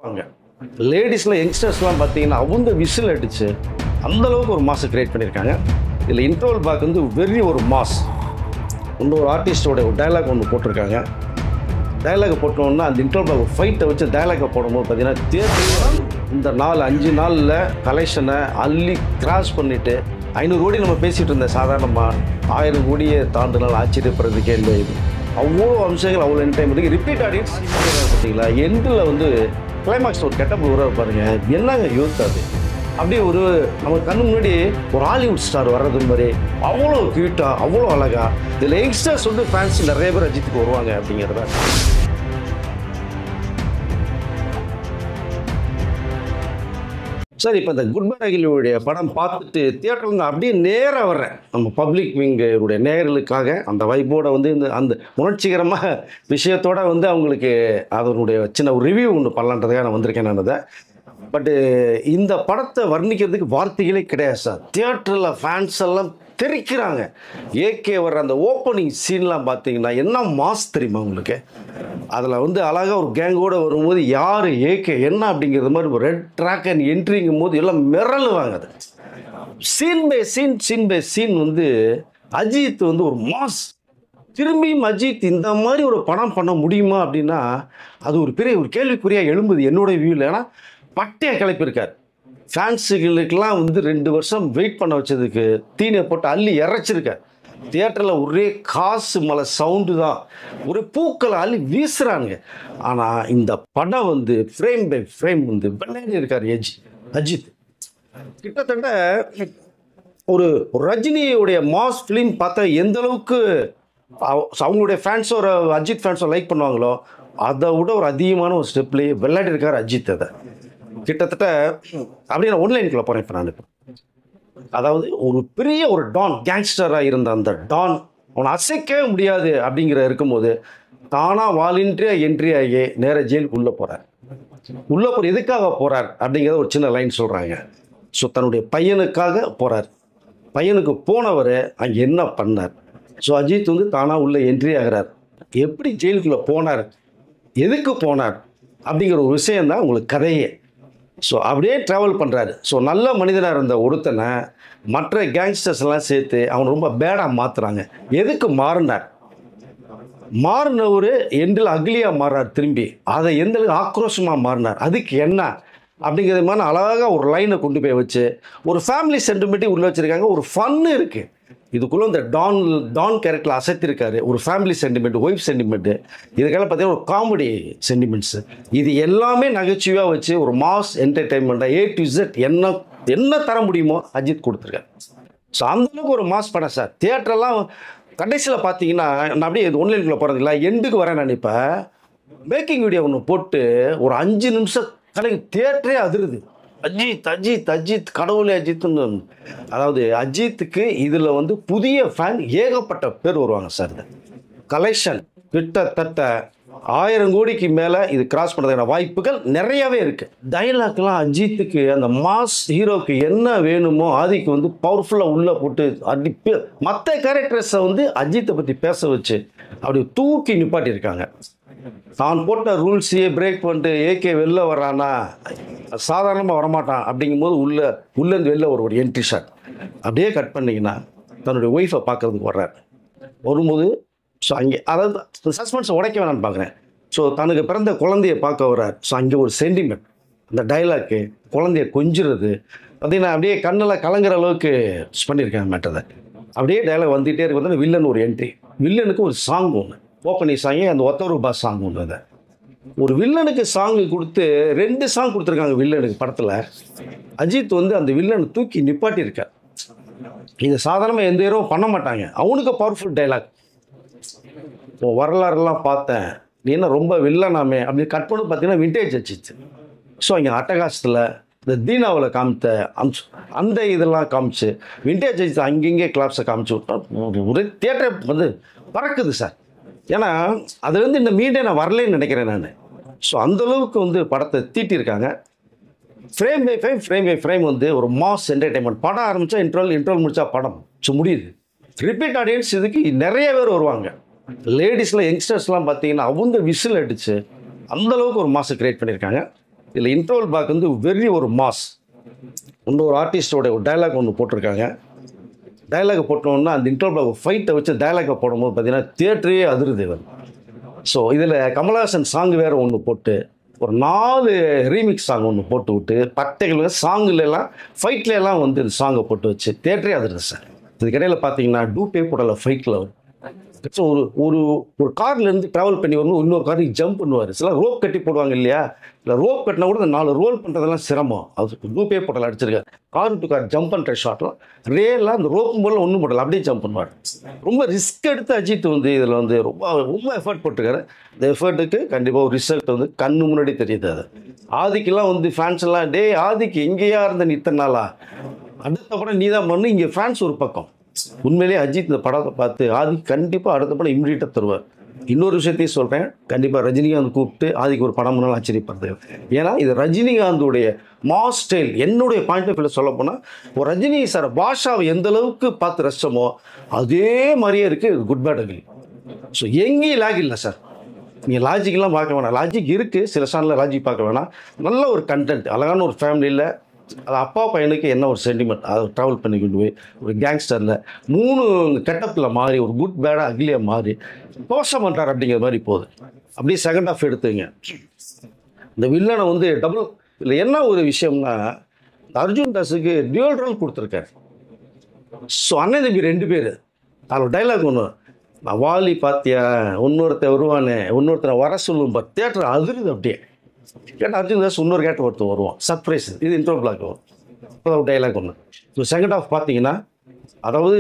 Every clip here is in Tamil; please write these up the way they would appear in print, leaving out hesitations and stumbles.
வாங்க லேடிஸில் யங்ஸ்டர்ஸ்லாம் பார்த்தீங்கன்னா அவங்க விசில் அடித்து அந்தளவுக்கு ஒரு மாஸை க்ரியேட் பண்ணியிருக்காங்க. இதில் இன்ட்ரோல் பேக் வந்து வெரி ஒரு மாஸ். இன்னொரு ஆர்டிஸ்டோட ஒரு டைலாக் ஒன்று போட்டிருக்காங்க. டைலாக் போட்டோன்னா அந்த இன்ட்ரோல் பேக் ஒரு ஃபைட்டை வச்சு டைலாக்கை போடும்போது பார்த்தீங்கன்னா தேட்டர் இந்த 4-5 நாளில் கலெக்ஷனை அள்ளி கிராஸ் பண்ணிவிட்டு 500 கோடி நம்ம பேசிகிட்டு இருந்தேன். சாதாரணமாக 1000 கோடியை தாண்டினால் ஆச்சரியப்படுறதுக்கே இல்லை. இது அவ்வளோ அம்சங்கள், அவ்வளோ என்டர்டைன்மெண்ட்டுக்கு ரிப்பீட் ஆடியன்ஸ் பார்த்தீங்களா. எண்டில் வந்து கிளைமாக்ஸ் ஒரு கெட்டப் உருவாக பாருங்க, என்னங்க யூத் அது அப்படியே ஒரு நம்ம கண்ணு முன்னாடி ஒரு ஹாலிவுட் ஸ்டார் வர்றது மாதிரி அவ்வளோ க்யூட்டாக, அவ்வளோ அழகா. இதில் யங்ஸ்டர்ஸ் வந்து ஃபேன்ஸ் நிறைய பேர் அஜித்துக்கு வருவாங்க அப்படிங்கிறத. சார், இப்போ இந்த குட் பை அகிலுடைய படம் பார்த்துட்டு தியேட்டர்லேருந்து அப்படியே நேராக வர்றேன் நம்ம பப்ளிக் விங்குடைய நேயர்களுக்காக அந்த வைப்போட வந்து இந்த அந்த உணர்ச்சிகரமாக விஷயத்தோடு வந்து அவங்களுக்கு அதனுடைய சின்ன ஒரு ரிவ்யூ ஒன்று பண்ணலான்றதுக்காக நான் வந்திருக்கேன். நான் அதை பட்டு இந்த படத்தை வர்ணிக்கிறதுக்கு வார்த்தைகளே கிடையாது சார். தியேட்டரில் ஃபேன்ஸ் எல்லாம் தெரிக்கிறாங்க. ஏகே வர்ற அந்த ஓப்பனிங் சீன்லாம் பார்த்தீங்கன்னா என்ன மாஸ் தெரியுமா உங்களுக்கு. அதில் வந்து அழகாக ஒரு கேங்கோடு வரும்போது யார் ஏகே என்ன அப்படிங்கிறது மாதிரி ஒரு ரெட் ட்ராக் அண்ட் என்ட்ரிங்கும் போது எல்லாம் மிரளுவாங்க. அது சீன் பை சீன் வந்து அஜித் வந்து ஒரு மாஸ். திரும்பியும் அஜித் இந்த மாதிரி ஒரு படம் பண்ண முடியுமா அப்படின்னா அது ஒரு பெரிய ஒரு கேள்விக்குறியாக எழும்புது என்னோட வியூவில். ஏன்னா பட்டையை கிளப்பியிருக்கார். ஃபேன்ஸுகளுக்கெல்லாம் வந்து 2 வருஷம் வெயிட் பண்ண வச்சதுக்கு தீனை போட்டு அள்ளி இறைச்சிருக்கார். தியேட்டரில் ஒரே காசு மலை சவுண்டு தான், ஒரு பூக்களை அள்ளி வீசுகிறாங்க. ஆனால் இந்த படம் வந்து ஃப்ரேம் பை ஃப்ரேம் வந்து விளையாடி இருக்கார் அஜித். கிட்டத்தட்ட ஒரு ரஜினியுடைய மாஸ் ஃபிலிம் பார்த்தா எந்த அளவுக்கு அவங்களுடைய ஃபேன்ஸோ ஒரு அஜித் ஃபேன்ஸோ லைக் பண்ணுவாங்களோ அதை விட ஒரு அதிகமான ஒரு ஸ்டெப்லேயே விளையாடி இருக்கார் அஜித். அதை கிட்டத்தட்ட அப்படியே நான் ஒன்லைனுக்குள்ளே போகிறேன். இப்போ நான் அதாவது ஒரு பெரிய ஒரு டான் கேங்ஸ்டராக இருந்த அந்த டான் அவனை அசைக்கவே முடியாது அப்படிங்கிற இருக்கும்போது தானாக வாலண்டியராக என்ட்ரி ஆகி நேராக ஜெயிலுக்கு உள்ளே போகிறார். உள்ளே போகிற எதுக்காக போகிறார் அப்படிங்கிறத ஒரு சின்ன லைன் சொல்கிறாங்க. ஸோ தன்னுடைய பையனுக்காக போகிறார். பையனுக்கு போனவர் அங்கே என்ன பண்ணார். ஸோ அஜித் வந்து தானாக உள்ளே என்ட்ரி ஆகிறார். எப்படி ஜெயிலுக்குள்ளே போனார், எதுக்கு போனார் அப்படிங்கிற ஒரு விஷயந்தான் உங்களுக்கு கதையே. ஸோ அப்படியே ட்ராவல் பண்ணுறாரு. ஸோ நல்ல மனிதனாக இருந்த ஒருத்தனை மற்ற கேங்ஸ்டர்ஸ் எல்லாம் சேர்த்து அவனை ரொம்ப பேடாக மாற்றுறாங்க. எதுக்கு மாறினவர் எண்டில் அக்லியாக மாறுறார். திரும்பி அதை எந்த அளவுக்கு ஆக்ரோஷமாக மாறினார், அதுக்கு என்ன அப்படிங்கிறது மாதிரி அழகாக ஒரு லைனை கொண்டு போய் வச்சு ஒரு ஃபேமிலி சென்டிமெண்ட்டையும் உள்ளே வச்சுருக்காங்க. ஒரு ஃபன்னு இருக்குது இதுக்குள்ளே. இந்த டான் கேரக்டரில் அசைத்திருக்காரு. ஒரு ஃபேமிலி சென்டிமெண்ட், ஒய்ஃப் சென்டிமெண்ட்டு, இதுக்கெல்லாம் பார்த்தீங்கன்னா ஒரு காமெடி சென்டிமெண்ட்ஸு, இது எல்லாமே நகைச்சுவையாக வச்சு ஒரு மாஸ் என்டர்டெயின்மெண்ட்டாக A to Z என்ன தர முடியுமோ அஜித் கொடுத்துருக்காரு. ஸோ அந்தளவுக்கு ஒரு மாஸ் படம் சார். தியேட்டரெல்லாம் கடைசியில் பார்த்தீங்கன்னா நான் அப்படியே ஒன்லைனுக்குள்ளே போகிறதில்ல, எண்டுக்கு வரேன். நான் இப்போ மேக்கிங் வீடியோ ஒன்று போட்டு ஒரு 5 நிமிஷம் கடைக்கு தியேட்டரே அதிருது. அஜித் கடவுளே அஜித்னு. அதாவது அஜித்துக்கு இதில் வந்து புதிய ஃபேன் ஏகப்பட்ட பேர் வருவாங்க சார். இது கலெக்ஷன் கிட்டத்தட்ட 1000 கோடிக்கு மேலே இது கிராஸ் பண்ணுறதுக்கான வாய்ப்புகள் நிறையாவே இருக்குது. டைலாக்லாம் அஜித்துக்கு அந்த மாஸ் ஹீரோக்கு என்ன வேணுமோ அதுக்கு வந்து பவர்ஃபுல்லாக உள்ளே போட்டு அப்படி மற்ற கேரக்டர்ஸை வந்து அஜித்தை பற்றி பேச வச்சு அப்படி தூக்கி நிப்பாட்டியிருக்காங்க. தான் போட்ட ரூல்ஸையே பிரேக் பண்ணிட்டு ஏகே வெளில வர்றானா சாதாரணமாக வரமாட்டான் அப்படிங்கும்போது உள்ளேருந்து வெளில ஒரு என்ட்ரி ஷாட் அப்படியே கட் பண்ணிங்கன்னா தன்னுடைய ஒய்ஃபை பார்க்குறதுக்கு வர்றார். வரும்போது ஸோ அங்கே அதாவது சஸ்பென்ஸை உடைக்க வேணான்னு பார்க்குறேன். ஸோ தனக்கு பிறந்த குழந்தைய பார்க்க வர்றார். ஸோ அங்கே ஒரு சென்டிமெண்ட், அந்த டைலாக்கு, குழந்தைய கொஞ்சுறது பார்த்தீங்கன்னா அப்படியே கண்ணில் கலங்குற அளவுக்கு பண்ணியிருக்காங்க மேட்டரை. அப்படியே டைலாக் வந்துகிட்டே இருக்கு. வந்து வில்லன் ஒரு என்ட்ரி, வில்லனுக்கு ஒரு சாங் ஒன்று ஓப்பனிங் சாங்கே அந்த ஒத்தரூபா சாங் ஒன்று. அதை ஒரு வில்லனுக்கு சாங்கு கொடுத்து 2 சாங் கொடுத்துருக்காங்க வில்லனுக்கு படத்தில். அஜித் வந்து அந்த வில்லனை தூக்கி நிப்பாட்டியிருக்கார். இது சாதாரணமாக எந்த ஹீரோவும் பண்ண மாட்டாங்க. அவனுக்கு பவர்ஃபுல் டைலாக். இப்போ வரலாறுலாம் பார்த்தேன், நீ என்ன ரொம்ப வில்லனாமே அப்படின்னு கட் பண்ணி பார்த்தீங்கன்னா விண்டேஜ் அஜித். ஸோ இங்கே அட்டகாசத்தில் இந்த தீனாவில் காமித்த அந்த இதெல்லாம் காமிச்சு விண்டேஜ் அஜித் அங்கங்கே கிளாப்ஸை காமிச்சு விட்டா ஒரு தியேட்டர் வந்து பறக்குது சார். ஏன்னா அதுலேருந்து இந்த மீண்டே நான் வரலேன்னு நினைக்கிறேன் நான். ஸோ அந்தளவுக்கு வந்து படத்தை தீட்டியிருக்காங்க. ஃப்ரேம் பை ஃப்ரேம் வந்து ஒரு மாஸ் என்டர்டெயின்மெண்ட். படம் ஆரம்பித்தா இன்ட்ரோல் முடித்தா படம் ஸோ முடியுது. ரிப்பீட் ஆடியன்ஸ் இதுக்கு நிறைய பேர் வருவாங்க. லேடிஸில் யங்ஸ்டர்ஸ்லாம் பார்த்தீங்கன்னா அவங்க விசில் அடித்து அந்தளவுக்கு ஒரு மாஸை க்ரியேட் பண்ணியிருக்காங்க. இதில் இன்டர்வல் பேக் வந்து வெரி ஒரு மாஸ். இன்னொரு ஆர்டிஸ்டோட ஒரு டைலாக் ஒன்று போட்டிருக்காங்க. டைலாக் போட்டோன்னா அந்த இன்டர்வல் பேக் ஃபைட்டை வச்சு டைலாக்கை போடும்போது பார்த்தீங்கன்னா தியேட்டரே அதிருது. ஸோ இதில் கமல்ஹாசன் சாங் வேறு ஒன்று போட்டு ஒரு 4 ரீமிக்ஸ் சாங் ஒன்று போட்டு விட்டு பட்டைகள் சாங்குலாம் ஃபைட்லலாம் வந்து இந்த சாங்கை போட்டு வச்சு தியேட்டரே அதிருது சார். இதுக்கிடையில் பார்த்தீங்கன்னா டூப்பே போடல ஃபைட்டில் வரும். ஸோ ஒரு ஒரு ஒரு கார்லேருந்து ட்ராவல் பண்ணி வரணும், இன்னொரு காருக்கு ஜம்ப் பண்ணுவார். சில ரோப் கட்டி போடுவாங்க இல்லையா, இல்லை ரோப் கட்டினா கூட இந்த 4 ரோல் பண்ணுறதெல்லாம் சிரமம். அது டூப்பே போடல அடிச்சிருக்காரு. கார் டு கார் ஜம்ப் பண்ணுற ஷாட்லாம் ரேலாம் அந்த ரோப்பும் போல ஒன்றும் போடல, அப்படியே ஜம்ப் பண்ணுவார். ரொம்ப ரிஸ்க் எடுத்து அஜித் வந்து இதில் வந்து ரொம்ப ரொம்ப எஃபர்ட் போட்டுருக்காரு. இந்த எஃபர்ட்டுக்கு கண்டிப்பாக ஒரு ரிசல்ட் வந்து கண்ணு முன்னாடி தெரியுது. அது ஆதிக்கெல்லாம் வந்து ஃபேன்ஸ் எல்லாம் டே ஆதிக்கு எங்கேயா இருந்த நீ இத்தனை நாளா, அடுத்த படம் நீ தான் பண்ணு, இங்கே ஃபேன்ஸ் ஒரு பக்கம். உண்மையிலேயே அஜித் இந்த படத்தை பார்த்து ஆதிக்கு கண்டிப்பாக அடுத்த படம் இம்மிடியட்டாக தருவார். இன்னொரு விஷயத்தையும் சொல்கிறேன், கண்டிப்பாக ரஜினிகாந்த் கூப்பிட்டு ஆதிக்கு ஒரு படம் முன்னால் ஆச்சரியப்படுது. ஏன்னா இது ரஜினிகாந்தோடைய மாஸ் ஸ்டைல். என்னுடைய பாயிண்ட் ஆஃப் வியூவில் சொல்ல போனால் ஒரு ரஜினி சார் பாஷாவை எந்த அளவுக்கு பார்த்து ரசிச்சோமோ அதே மாதிரியே இருக்குது குட் பேட் அகிலி. ஸோ எங்கேயும் லாக் இல்லை சார். நீங்கள் லாஜிக்கெலாம் பார்க்க வேணாம், லாஜிக் இருக்குது, சில சானில் லாஜிக் பார்க்க வேணாம். நல்ல ஒரு கண்டென்ட், அழகான ஒரு ஃபேமிலியில் அது அப்பா பையனுக்கு என்ன ஒரு சென்டிமெண்ட், அதை ட்ராவல் பண்ணி கொண்டு போய் ஒரு கேங்ஸ்டரில் 3 கெட்டப்பில் மாறி ஒரு குட் பேடாக அகிலியாக மாறி தோஷம் பண்ணுறார் அப்படிங்கிற மாதிரி போகுது. அப்படியே செகண்ட் ஹாஃப் எடுத்துங்க. இந்த வில்லனை வந்து டபுள் இல்லை. என்ன ஒரு விஷயம்னா அர்ஜுன் தாஸுக்கு டியூல் ரோல் கொடுத்துருக்காரு. ஸோ அண்ணன் தம்பி 2 பேர். அதில் டைலாக் ஒன்று, நான் வாலி பார்த்தியா, இன்னொருத்தர் வருவானே, இன்னொருத்தரை வர சொல்லும் பா, தேட்டர் அதிருது. அப்படியே கேட்டால் அர்ஜுன் தாஸ் இன்னொரு கேட்ட ஒருத்தர் வருவான், சர்ப்ரைஸ். இது இன்ட்ரோ பிளாக் வரும். இப்போ டைலாக் ஒன்று. ஸோ செகண்ட் ஹாஃப் பார்த்தீங்கன்னா அதாவது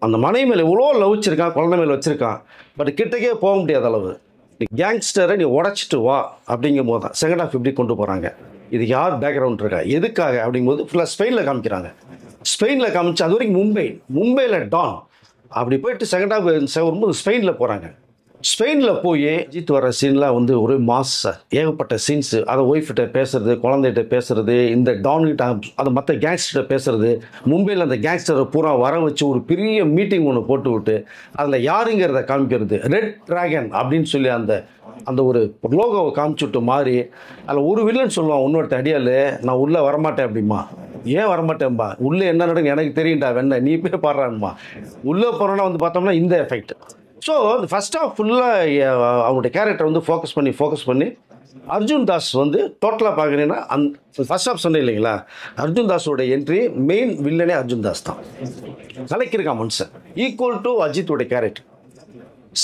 அந்த மனைவி மேலே இவ்வளோ லவ் வச்சிருக்கான், குழந்தை மேலே வச்சுருக்கான், பட் கிட்டக்கே போக முடியாத அளவு. நீ கேங்ஸ்டரை நீ உடச்சிட்டு வா அப்படிங்கும் போது தான் செகண்ட் ஹாஃப் எப்படி கொண்டு போகிறாங்க. இது யார் பேக்ரவுண்ட் இருக்கா, எதுக்காக அப்படிங்கும்போது ஃபுல்லாக ஸ்பெயினில் காமிக்கிறாங்க. ஸ்பெயினில் காமிச்சு அது வரைக்கும் மும்பையில் டான், அப்படி போயிட்டு செகண்ட் ஹாஃப் வரும்போது ஸ்பெயினில் போகிறாங்க. ஸ்பெயினில் போய் அஜித் வர சீன்லாம் வந்து ஒரு மாஸ் சார். ஏகப்பட்ட சீன்ஸு. அதை ஒய்ஃப்கிட்ட பேசுறது, குழந்தைகிட்ட பேசுறது, இந்த டான்கிட்ட அதை மற்ற கேங்ஸ்டர்கிட்ட பேசுறது, மும்பையில் அந்த கேங்ஸ்டரை பூரா வர வச்சு ஒரு பெரிய மீட்டிங் ஒன்று போட்டு விட்டு அதில் யாருங்கிறத காமிக்கிறது. ரெட் ட்ராகன் அப்படின்னு சொல்லி அந்த அந்த ஒரு லோகோவை காமிச்சுட்டு மாதிரி அதில் ஒரு வில்லன் சொல்லுவான், இன்னொருத்த அடியால் நான் உள்ளே வரமாட்டேன் அப்படிமா. ஏன் வரமாட்டேன்பா, உள்ளே என்ன நடக்குன்னு எனக்கு தெரியும்டா, வேணா நீ போய் பாடுறான்மா. உள்ளே போகிறோன்னா வந்து பார்த்தோம்னா இந்த எஃபெக்ட். ஸோ இந்த ஃபஸ்ட் ஆஃப் ஃபுல்லாக அவங்களுடைய கேரக்டர் வந்து ஃபோக்கஸ் பண்ணி அர்ஜுன் தாஸ் வந்து டோட்டலாக பார்க்குறீங்கன்னா அந்த ஃபஸ்ட் ஆஃப் சொன்னேன் இல்லைங்களா, அர்ஜுன் தாஸோட என்ட்ரி மெயின் வில்லனே அர்ஜுன் தாஸ் தான். கலைக்கிருக்கான் மனுஷன், ஈக்குவல் டு அஜித்தோடைய கேரக்டர்.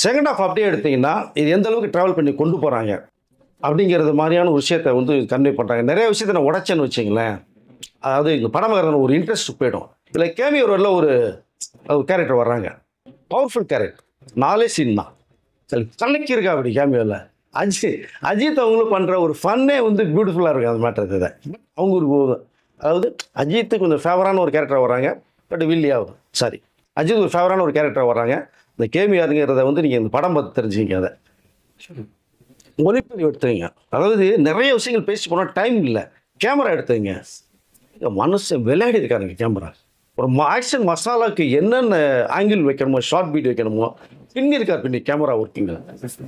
செகண்ட் ஆஃப் அப்படியே எடுத்திங்கன்னா இது எந்த அளவுக்கு ட்ராவல் பண்ணி கொண்டு போகிறாங்க அப்படிங்கிறது மாதிரியான ஒரு விஷயத்தை வந்து கன்வே பண்ணுறாங்க. நிறைய விஷயத்தை நான் உடைச்சேன்னு வச்சிங்களேன், அதாவது இந்த படம் வர்றதுல ஒரு இன்ட்ரெஸ்ட் போயிடும். இல்லை கேமியோரில் ஒரு கேரக்டர் வர்றாங்க, பவர்ஃபுல் கேரக்டர், 4 சீன் தான். சரி கலைக்கு இருக்கா அப்படி கேமியோவில். அஜித் அவங்களும் பண்ணுற ஒரு ஃபன்னே வந்து பியூட்டிஃபுல்லாக இருக்குது. அது மாட்டது இதை அவங்க ஒரு அதாவது அஜித்துக்கு கொஞ்சம் ஃபேவரான ஒரு கேரக்டர் வராங்க, பட் வில்லியாகும் சாரி அஜித் ஒரு ஃபேவரான ஒரு கேரக்டர் வராங்க. இந்த கேமியாருங்கிறத வந்து நீங்கள் இந்த படம் பார்த்து தெரிஞ்சுக்கிங்க. அதை ஒளிப்பதிவு எடுத்துங்க. அதாவது நிறைய விஷயங்கள் பேசி போனால் டைம் இல்லை. கேமரா எடுத்துங்க. மனுஷன் விளையாடி இருக்காருங்க கேமரா. ஒரு ஆக்ஷன் மசாலாவுக்கு என்னென்ன ஆங்கிள் வைக்கணுமோ, ஷார்ட் பீட் வைக்கணுமோ பின்னி இருக்கார். பின்னி கேமரா ஒர்க்கிங்.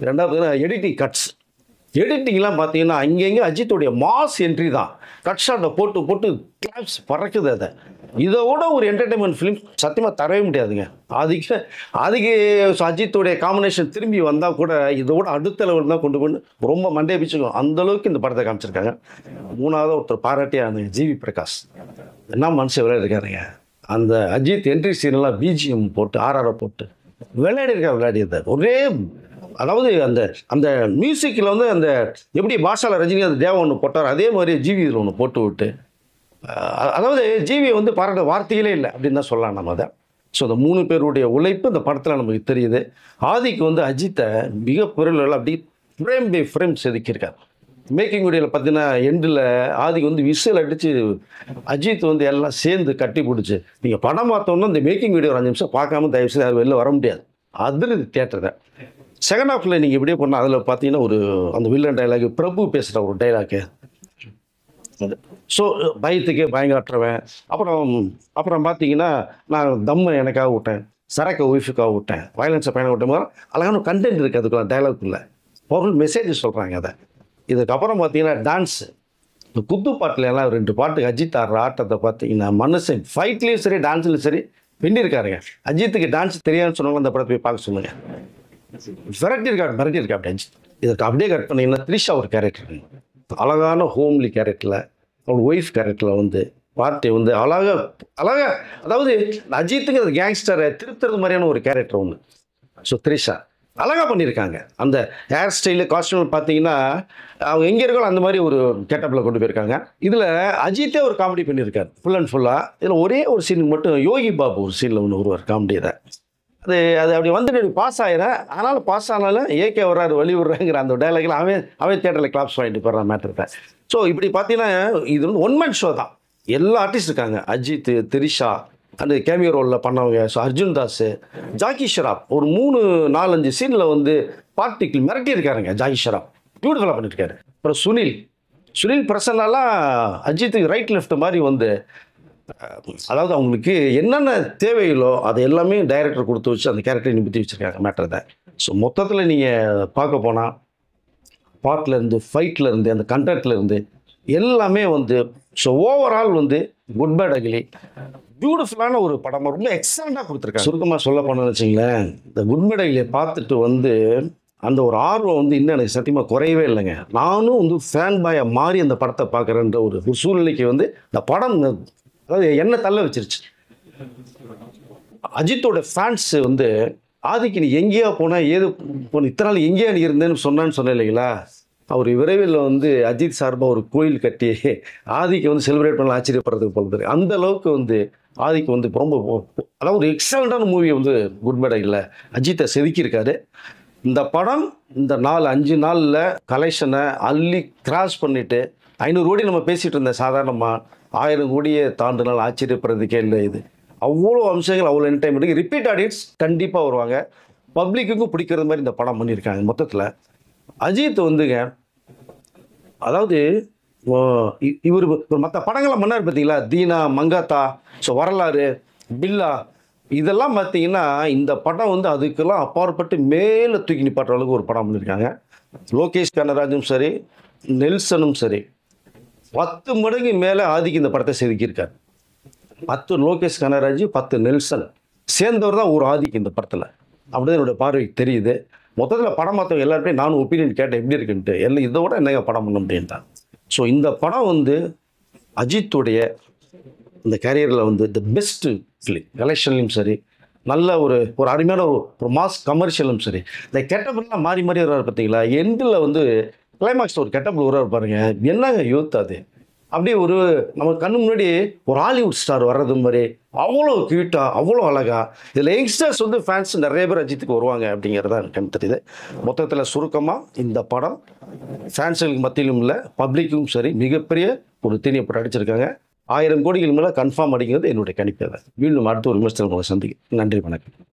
ரெண்டாவது எடிட்டிங் கட்ஸ். எடிட்டிங்லாம் பார்த்தீங்கன்னா அங்கங்கே அஜித்தோடைய மாஸ் என்ட்ரி தான். கட் ஷாட்டை போட்டு கிளாப்ஸ் பறக்குது. அதை இதோட ஒரு என்டர்டைன்மெண்ட் ஃபிலிம் சத்தியமாக தரவே முடியாதுங்க. அதுக்கு அஜித்தோடைய காம்பினேஷன் திரும்பி வந்தால் கூட இதோட அடுத்த லெவல் தான் கொண்டு ரொம்ப மண்டே பிச்சுக்கும். அந்தளவுக்கு இந்த படத்தை காமிச்சிருக்காங்க. 3வது ஒருத்தர் பாராட்டியா அந்த ஜிவி பிரகாஷ், என்ன மனுஷன் விளையாடிருக்காருங்க. அந்த அஜித் என்ட்ரி சீனெல்லாம் பிஜிஎம் போட்டு ஆர்ஆரை போட்டு விளையாடியது ஒரே. அதாவது அந்த அந்த மியூசிக்கில் வந்து அந்த எப்படி பாஷாவில் ரஜினி அந்த தேவன் ஒன்று போட்டார், அதே மாதிரி ஜிவி இதில் ஒன்று போட்டு விட்டு, அதாவது ஜிவியை வந்து பாராட்ட வார்த்தைகளே இல்லை அப்படின்னு தான் சொல்லலாம் நம்ம அதை. ஸோ அந்த 3 பேருடைய உழைப்பு இந்த படத்தில் நமக்கு தெரியுது. ஆதிக்கு வந்து அஜித்தை மிக பொருள் அப்படி ஃப்ரேம் பை ஃப்ரேம் செதுக்கியிருக்கார். மேக்கிங் வீடியோவில் பார்த்தீங்கன்னா எண்டில் ஆதிக்கு வந்து விசில் அடித்து அஜித் வந்து எல்லாம் சேர்ந்து கட்டி பிடிச்சி, நீங்கள் படம் பார்த்தோன்னா இந்த மேக்கிங் வீடியோ 5 நிமிஷம் பார்க்காம தயவுசெய்து அது வெளில வர முடியாது. அதில் தியேட்டர் தான். செகண்ட் ஹாஃபில் நீங்கள் இப்படியே போனால் அதில் பார்த்தீங்கன்னா ஒரு அந்த வில்லன் டைலாக், பிரபு பேசுகிற ஒரு டைலாக்கு. ஸோ பயத்துக்கே பயங்கரற்றவன். அப்புறம் பார்த்தீங்கன்னா நான் தம்மை எனக்காக விட்டேன், சரக்கை ஒய்ஃபுக்காக விட்டேன், வயலன்ஸை பையனை விட்ட மாதிரி அழகான கண்டென்ட் இருக்குது அதுக்குள்ள டைலாக்குள்ளே. பவர்ஃபுல் மெசேஜ் சொல்கிறாங்க அதை. இதுக்கப்புறம் பார்த்தீங்கன்னா டான்ஸு. இந்த குத்து பாட்டுல எல்லாம் 2 பாட்டுக்கு அஜித் ஆடுற ஆட்டத்தை பார்த்தீங்கன்னா மனுஷன் ஃபைட்லேயும் சரி டான்ஸ்லையும் சரி வெண்டியிருக்காருங்க. அஜித்துக்கு டான்ஸ் தெரியாதுன்னு சொன்னாலும் அந்த படத்தை போய் பார்க்க சொல்லுங்க. மிரட்டி இருக்கா அப்படி அஜித். இதற்கு அப்படியே கட் பண்ணீங்கன்னா த்ரிஷா ஒரு கேரக்டர், அழகான ஹோம்லி கேரக்டரில், அவள் ஒய்ஃப் கேரக்டரில் வந்து பார்ட்டி வந்து அழகா அதாவது அஜித்துங்கிற கேங்ஸ்டரை திருத்துறது மாதிரியான ஒரு கேரக்டர் ஒன்று. ஸோ த்ரிஷா அழகாக பண்ணியிருக்காங்க. அந்த ஹேர் ஸ்டைலு காஸ்டியூம் பார்த்தீங்கன்னா அவங்க எங்கே இருக்கோ அந்த மாதிரி ஒரு கெட்டப்பில் கொண்டு போயிருக்காங்க. இதில் அஜித்தே ஒரு காமெடி பண்ணியிருக்காரு ஃபுல் அண்ட் ஃபுல்லாக. இதில் ஒரே ஒரு சீனுக்கு மட்டும் யோகி பாபு ஒரு சீனில் ஒன்று வருவார் காமெடி. அது அப்படி வந்துட்டு பாஸ் ஆகிறேன். ஆனாலும் பாஸ் ஆனாலும் ஏகே வர்றாரு வழி விடுறாங்கிற அந்த டைலாக்ல அவன் தேட்டரில் கிளாப்ஸ் வாங்கிட்டு போடுற மேட்டர். ஸோ இப்படி பார்த்தீங்கன்னா இது வந்து ஒன் மேன் ஷோ தான். எல்லா ஆர்டிஸ்ட் இருக்காங்க. அஜித், த்ரிஷா, அந்த கேமியோ ரோலில் பண்ணவங்க. ஸோ அர்ஜுன் தாஸ், ஜாக்கி ஷெராப் ஒரு 3-4-5 சீனில் வந்து பார்ட்டிக்கிள் மிரட்டி இருக்காருங்க. ஜாக்கி ஷெராப் பியூட்டிஃபுல்லாக பண்ணியிருக்காரு. அப்புறம் சுனில் பிரசன்னாலாம் அஜித்துக்கு ரைட் லெஃப்ட் மாதிரி வந்து அதாவது அவங்களுக்கு என்னென்ன தேவைகளோ அதை எல்லாமே டைரக்டர் கொடுத்து வச்சு அந்த கேரக்டரை நிமித்தி வச்சுருக்காங்க மேட்டர் தான். ஸோ மொத்தத்தில் நீங்கள் பார்க்க போனால் பாட்லேருந்து ஃபைட்லேருந்து அந்த கண்டென்ட்லேருந்து எல்லாமே வந்து ஸோ ஓவரால் வந்து குட் பேட் அகிலி பியூட்டிஃபுல்லான ஒரு படம், ரொம்ப எக்ஸலண்ட்டாக கொடுத்துருக்காங்க. சுருக்கமாக சொல்ல போனோம்னு வச்சிங்களேன், இந்த குட் பேட் அகிலியை பார்த்துட்டு வந்து அந்த ஒரு ஆர்வம் வந்து இன்னும் எனக்கு சத்தியமாக குறையவே இல்லைங்க. நானும் வந்து ஃபேன் பாயை மாறி அந்த படத்தை பார்க்குறேன்ற ஒரு சூழ்நிலைக்கு வந்து இந்த படம் அதாவது என்ன தள்ள வச்சிருச்சு. அஜித்தோட ஃபேன்ஸ் வந்து ஆதிக்கு நீ எங்கேயா போனால் ஏது போன இத்தனை நாள் எங்கேயா நீ இருந்தேன்னு சொன்னேன் இல்லைங்களா. அவர் விரைவில் வந்து அஜித் சார்பாக ஒரு கோயில் கட்டி ஆதிக்கு வந்து செலிப்ரேட் பண்ண ஆச்சரியப்படுறதுக்கு போகிறது. அந்த அளவுக்கு வந்து ஆதிக்கு வந்து ரொம்ப அதாவது ஒரு எக்ஸலண்ட்டான மூவி வந்து குட் பேட் அகிலியில் அஜித்தை செதுக்கியிருக்காரு. இந்த படம் இந்த 4-5 நாளில் கலெக்ஷனை அள்ளி கிராஸ் பண்ணிவிட்டு 500 கோடி நம்ம பேசிகிட்டு இருந்தேன். சாதாரணமாக 1000 கோடியை தாண்டினால் ஆச்சரியப்படுறதுக்கே இல்லை. இது அவ்வளோ அம்சங்கள், அவ்வளோ என்டர்டைன்மெண்ட்டுக்கு ரிப்பீட் ஆடியன்ஸ் கண்டிப்பாக வருவாங்க. பப்ளிக்குக்கும் பிடிக்கிறது மாதிரி இந்த படம் பண்ணியிருக்காங்க. மொத்தத்தில் அஜித் வந்துங்க அதாவது இவர் மற்ற படங்களை மன்னார் பார்த்தீங்களா, தீனா, மங்காத்தா, ஸோ வரலாறு, பில்லா, இதெல்லாம் பார்த்தீங்கன்னா இந்த படம் வந்து அதுக்கெல்லாம் அப்பாற்பட்டு மேலே தூக்கி நிப்பாட்டுற அளவுக்கு ஒரு படம் பண்ணியிருக்காங்க. லோகேஷ் கனராஜும் சரி, நெல்சனும் சரி 10 மடங்கு மேலே ஆதிக்கு இந்த படத்தை செதுக்கியிருக்காரு. 10 லோகேஷ் கனராஜ், 10 நெல்சன் சேர்ந்தவர் தான் ஒரு ஆதிக்கு இந்த படத்தில். அப்படிதான் என்னோட பார்வைக்கு தெரியுது. மொத்தத்தில் படம் பார்த்தவங்க எல்லாருமே நானும் ஒப்பீனியன் கேட்டேன் எப்படி இருக்குன்ட்டு. எல்லாம் இதை விட என்னங்க படம் பண்ண அப்படின்ட்டான். ஸோ இந்த படம் வந்து அஜித்துடைய இந்த கேரியரில் வந்து த பெஸ்ட் ஃபிலிம், கலெக்ஷன்லையும் சரி, நல்ல ஒரு அருமையான ஒரு மாஸ் கமர்ஷியலும் சரி. இந்த கெட்டப்லாம் மாறி வர்றாரு பார்த்தீங்களா. எண்டில் வந்து கிளைமாக்ஸில் ஒரு கெட்டப்பில் வர்றாரு பாருங்க, என்னங்க யூத் அது. அப்படியே ஒரு நம்ம கண்ணு முன்னாடி ஒரு ஹாலிவுட் ஸ்டார் வர்றது மாதிரி அவ்வளோ க்யூட்டாக, அவ்வளோ அழகாக. இதில் யங்ஸ்டர்ஸ் வந்து ஃபேன்ஸ் நிறைய பேர் அஜித்துக்கு வருவாங்க அப்படிங்கிறத எனக்கு தெரியுது. மொத்தத்தில் சுருக்கமாக இந்த படம் ஃபேன்ஸுகளுக்கு மத்தியிலும் இல்லை, பப்ளிக்கும் சரி மிகப்பெரிய ஒரு தீனியை போட்டு அடிச்சிருக்காங்க. 1000 கோடிகள் மேலே கன்ஃபார்ம் அடிக்கிறது என்னுடைய கணிப்பு. மீண்டும் அடுத்த ஒரு விமர்சனம் உங்களை சந்திக்கும். நன்றி, வணக்கம்.